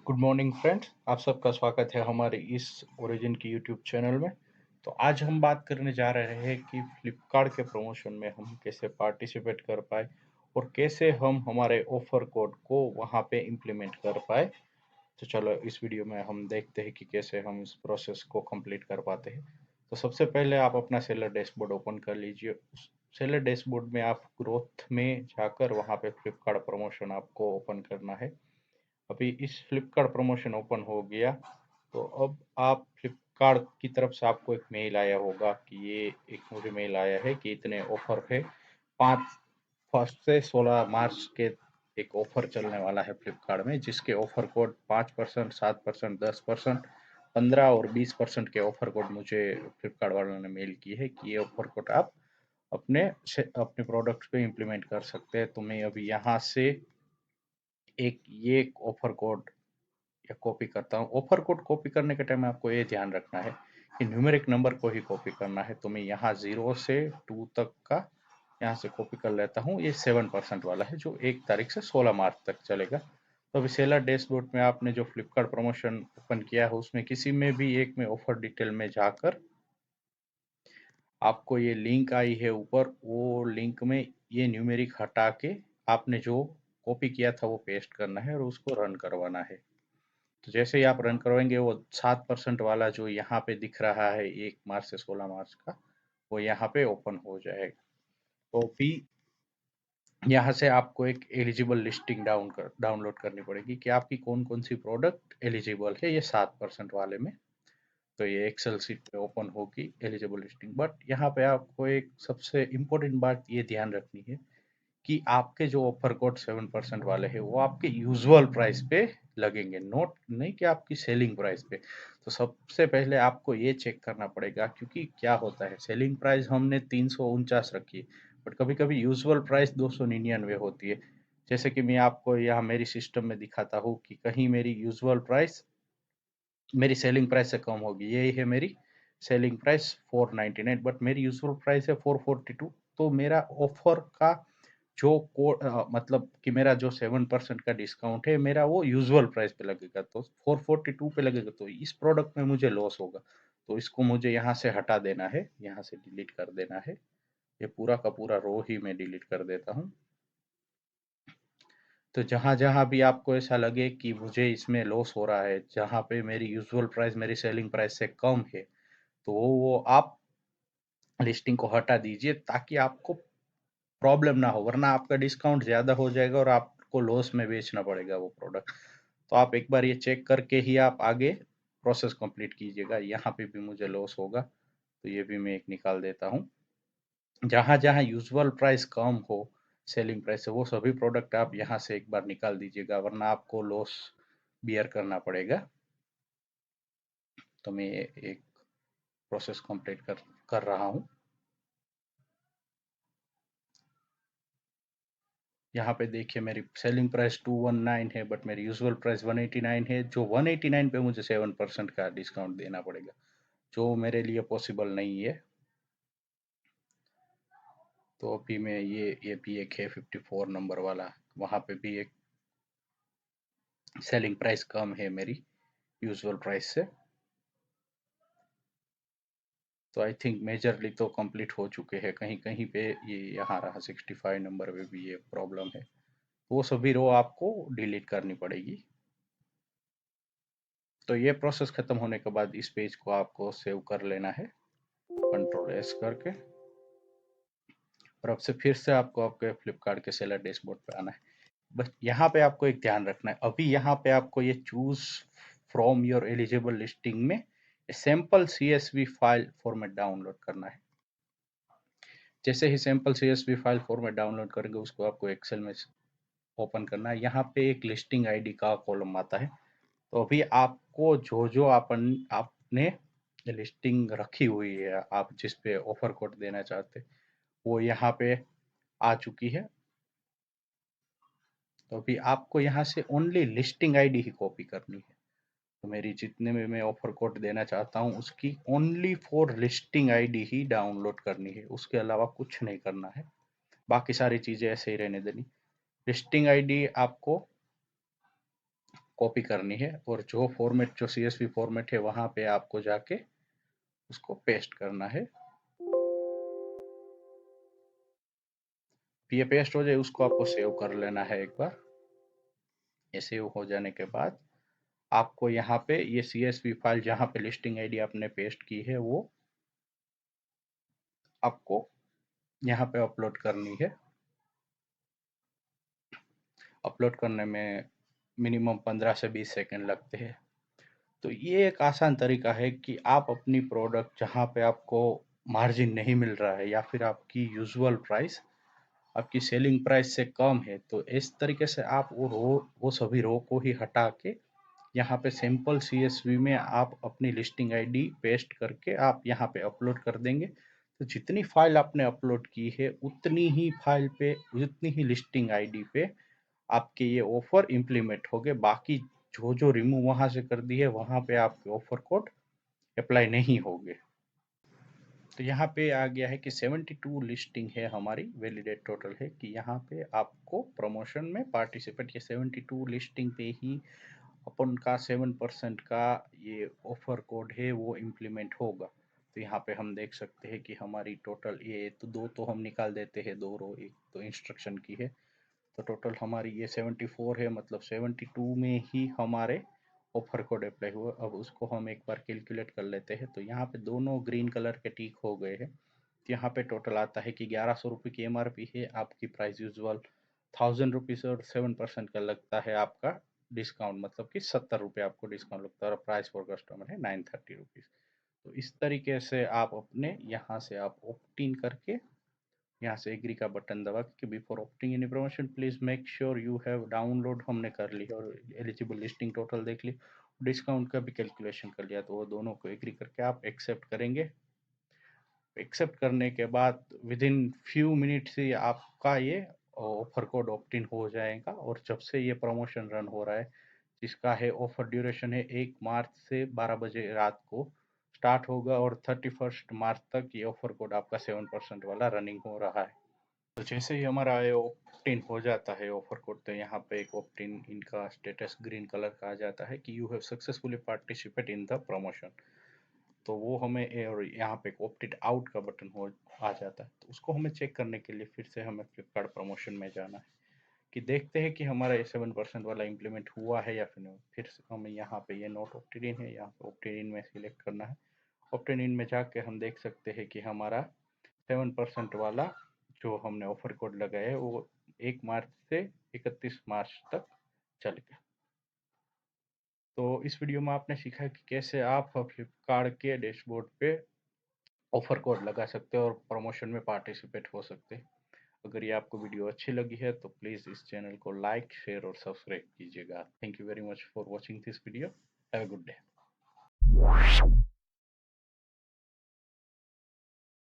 Good morning friends, आप सबका स्वागत है हमारे इस ओरिजिन की यूट्यूब चैनल में। तो आज हम बात करने जा रहे हैं कि फ्लिपकार्ट के प्रमोशन में हम कैसे पार्टिसिपेट कर पाए और कैसे हम हमारे ऑफर कोड को वहां पे इम्प्लीमेंट कर पाए। तो चलो इस वीडियो में हम देखते हैं कि कैसे हम इस प्रोसेस को कंप्लीट कर पाते हैं। तो सबसे पहले आप अपना सेलर डैशबोर्ड ओपन कर लीजिए। उस सेलर डैशबोर्ड में आप ग्रोथ में जाकर वहां पे फ्लिपकार्ट प्रमोशन आपको ओपन करना है। अभी इस फ्लिपकार्ट प्रमोशन ओपन हो गया। तो अब आप फ्लिपकार्ट की तरफ से आपको एक मेल आया होगा कि ये एक मुझे मेल आया है कि इतने ऑफर है। 5 से 16 मार्च के एक ऑफर चलने वाला है फ्लिपकार्ट में, जिसके ऑफर कोड 5%, 7%, 10%, 15 और 20% के ऑफर कोड मुझे फ्लिपकार्ट वालों ने मेल किए है कि ये ऑफर कोड आप अपने अपने प्रोडक्ट्स पे इम्प्लीमेंट कर सकते हैं। तो मैं अभी यहाँ से ये ऑफर कोड या कॉपी करता हूँ। ऑफर कोड कॉपी करने के टाइम में आपको ये ध्यान रखना है कि न्यूमेरिक नंबर को ही कॉपी करना है। तो मैं यहाँ 0 से 2 तक का यहाँ से कॉपी कर लेता हूँ। ये 7% वाला है जो 1 तारीख से 16 मार्च तक चलेगा। तो अभी सेलर डैशबोर्ड में आपने जो फ्लिपकार्ट प्रमोशन ओपन किया है उसमें किसी में भी एक में ऑफर डिटेल में जाकर आपको ये लिंक आई है ऊपर, वो लिंक में ये न्यूमेरिक हटा के आपने जो कॉपी किया था वो पेस्ट करना है और उसको रन करवाना है। तो जैसे ही आप रन करवाएंगे वो 7% वाला जो यहाँ पे दिख रहा है 1 मार्च से 16 मार्च का, वो यहाँ पे ओपन हो जाएगा। तो भी यहाँ से आपको एक एलिजिबल लिस्टिंग डाउनलोड करनी पड़ेगी कि आपकी कौन कौन सी प्रोडक्ट एलिजिबल है ये 7% वाले में। तो ये एक्सेल सीट पे ओपन होगी एलिजिबल लिस्टिंग। बट यहाँ पे आपको एक सबसे इम्पोर्टेंट बात ये ध्यान रखनी है कि आपके जो ऑफर कोड 7% वाले हैं वो आपके यूजुअल प्राइस पे लगेंगे, नोट नहीं कि आपकी सेलिंग प्राइस पे। तो सबसे पहले आपको ये चेक करना पड़ेगा, क्योंकि क्या होता है सेलिंग प्राइस हमने 349 रखी है, बट कभी कभी यूजुअल प्राइस 299 होती है। जैसे कि मैं आपको यहाँ मेरी सिस्टम में दिखाता हूँ कि कहीं मेरी यूजुअल प्राइस मेरी सेलिंग प्राइस से कम होगी। यही है मेरी सेलिंग प्राइस 499, बट मेरी यूजुअल प्राइस है 442। तो मेरा ऑफर का जो कोड मतलब कि मेरा जो 7% का डिस्काउंट है मेरा वो यूजुअल प्राइस पे लगेगा, तो 442 पे लगेगा। तो इस प्रोडक्ट में मुझे लॉस होगा। तो इसको मुझे यहाँ से हटा देना है, यहाँ से डिलीट कर देना है। ये पूरा का पूरा रो ही मैं डिलीट कर देता हूँ। तो जहां जहां भी आपको ऐसा लगे कि मुझे इसमें लॉस हो रहा है, जहां पे मेरी यूजुअल प्राइस मेरी सेलिंग प्राइस से कम है, तो वो आप लिस्टिंग को हटा दीजिए ताकि आपको प्रॉब्लम ना हो, वरना आपका डिस्काउंट ज़्यादा हो जाएगा और आपको लॉस में बेचना पड़ेगा वो प्रोडक्ट। तो आप एक बार ये चेक करके ही आप आगे प्रोसेस कंप्लीट कीजिएगा। यहाँ पे भी मुझे लॉस होगा, तो ये भी मैं एक निकाल देता हूँ। जहाँ जहाँ यूजुअल प्राइस कम हो सेलिंग प्राइस से, वो सभी प्रोडक्ट आप यहाँ से एक बार निकाल दीजिएगा, वरना आपको लॉस बियर करना पड़ेगा। तो मैं एक प्रोसेस कंप्लीट कर रहा हूँ। यहाँ पे देखिए मेरी सेलिंग प्राइस 219 है, बट मेरी यूजुअल प्राइस 189 है। जो 189 पे मुझे 7% का डिस्काउंट देना पड़ेगा, जो मेरे लिए पॉसिबल नहीं है। तो अभी मैं ये भी एक है 54 नंबर वाला, वहाँ पे भी एक सेलिंग प्राइस कम है मेरी यूजुअल प्राइस से। तो आई थिंक मेजरली तो कंप्लीट हो चुके हैं। कहीं कहीं पे ये यहाँ रहा 65 नंबर पे भी ये प्रॉब्लम है। वो सभी रो आपको डिलीट करनी पड़ेगी। तो ये प्रोसेस खत्म होने के बाद इस पेज को आपको सेव कर लेना है कंट्रोल एस करके, और अब से फिर से आपको आपके फ्लिपकार्ट के सेलर डैशबोर्ड पे आना है। बस यहाँ पे आपको एक ध्यान रखना है, अभी यहाँ पे आपको ये choose from your eligible listing में sample CSV file format download करना है। जैसे ही sample CSV file format download करेंगे उसको आपको एक्सेल में ओपन करना है। यहाँ पे एक लिस्टिंग आईडी का कॉलम आता है। तो अभी आपको जो जो आपने लिस्टिंग रखी हुई है, आप जिस पे ऑफर कोड देना चाहते, वो यहाँ पे आ चुकी है। तो अभी आपको यहाँ से ओनली लिस्टिंग आईडी ही कॉपी करनी है। तो मेरी जितने में मैं ऑफर कोड देना चाहता हूँ उसकी only for listing ID he download करनी है, उसके अलावा कुछ नहीं करना है। बाकी सारी चीजें ऐसे ही रहने देनी। लिस्टिंग आईडी आपको कॉपी करनी है और जो फॉर्मेट जो CSV फॉर्मेट है वहां पे आपको जाके उसको पेस्ट करना है। ये पेस्ट हो जाए उसको आपको सेव कर लेना है एक बार। ये सेव हो जाने के बाद आपको यहाँ पे ये CSV फाइल जहाँ पे लिस्टिंग आईडी आपने पेस्ट की है वो आपको यहाँ पे अपलोड करनी है। अपलोड करने में मिनिमम 15 से 20 सेकंड लगते हैं। तो ये एक आसान तरीका है कि आप अपनी प्रोडक्ट जहाँ पे आपको मार्जिन नहीं मिल रहा है या फिर आपकी यूजुअल प्राइस आपकी सेलिंग प्राइस से कम है, तो इस तरीके से आप वो सभी रो को ही हटा के यहाँ पे सिंपल CSV में आप अपनी लिस्टिंग आईडी पेस्ट करके आप यहाँ पे अपलोड कर देंगे। तो जितनी फाइल आपने अपलोड की है उतनी ही फाइल पे उतनी ही लिस्टिंग आईडी पे आपके ये ऑफर इम्प्लीमेंट हो गए। बाकी जो जो रिमूव वहां से कर दी है वहां पे आपके ऑफर कोड अप्लाई नहीं होंगे। तो यहाँ पे आ गया है कि 72 लिस्टिंग है हमारी, वैलिडेट टोटल है कि यहाँ पे आपको प्रमोशन में पार्टिसिपेट ये 72 लिस्टिंग पे ही अपन का 7% का ये ऑफर कोड है वो इम्प्लीमेंट होगा। तो यहाँ पे हम देख सकते हैं कि हमारी टोटल ये तो दो तो हम निकाल देते हैं, दो रो एक तो इंस्ट्रक्शन की है, तो टोटल हमारी ये 74 है, मतलब 72 में ही हमारे ऑफर कोड अप्लाई हुआ। अब उसको हम एक बार कैलकुलेट कर लेते हैं। तो यहाँ पे दोनों ग्रीन कलर के टिक हो गए हैं। तो यहाँ पे टोटल आता है कि 1100 रुपये की MRP है, आपकी प्राइस यूजुअल 1000 रुपीज़ और 7% का लगता है आपका डिस्काउंट, मतलब कि 70 रुपये आपको डिस्काउंट लगता है और प्राइस फॉर कस्टमर है 930 रुपीज़। तो इस तरीके से आप अपने यहाँ से आप ऑप्ट इन करके यहाँ से एग्री का बटन दबा के before opting in promotion please make sure you have download हमने कर ली और एलिजिबल लिस्टिंग टोटल देख ली, डिस्काउंट का भी कैलकुलेशन कर लिया। तो वो दोनों को एग्री करके आप एक्सेप्ट करेंगे। एक्सेप्ट करने के बाद विद इन फ्यू मिनट्स ही आपका ये ऑफर कोड ऑप्ट इन हो जाएगा। और जब से ये प्रमोशन रन हो रहा है जिसका है ऑफर ड्यूरेशन है 1 मार्च से 12 बजे रात को स्टार्ट होगा और 31 मार्च तक ये ऑफर कोड आपका 7% वाला रनिंग हो रहा है। तो जैसे ही हमारा ये ऑप्ट इन हो जाता है ऑफर कोड, तो यहाँ पे एक ऑप्ट इन इनका स्टेटस ग्रीन कलर का आ जाता है कि you have successfully participate in the promotion. तो वो हमें और यहाँ पे ऑप्टेड आउट का बटन हो आ जाता है। तो उसको हमें चेक करने के लिए फिर से हमें फ्लिपकार्ट प्रमोशन में जाना है कि देखते हैं कि हमारा ये 7% वाला इम्प्लीमेंट हुआ है या फिर नहीं। फिर से हमें यहाँ पे ये नोट ऑप्टेड इन है, यहाँ पे ऑप्टेड इन में सिलेक्ट करना है। ऑप्टेड इन में जाके हम देख सकते हैं कि हमारा 7% वाला जो हमने ऑफर कोड लगाया है वो 1 मार्च से 31 मार्च तक चल गया। तो इस वीडियो में आपने सीखा कि कैसे आप फ्लिपकार्ट के डैशबोर्ड पे ऑफर कोड लगा सकते हो और प्रमोशन में पार्टिसिपेट हो सकते हैं। अगर ये आपको वीडियो अच्छी लगी है तो प्लीज़ इस चैनल को लाइक शेयर और सब्सक्राइब कीजिएगा। Thank you very much for watching this video. Have a good day.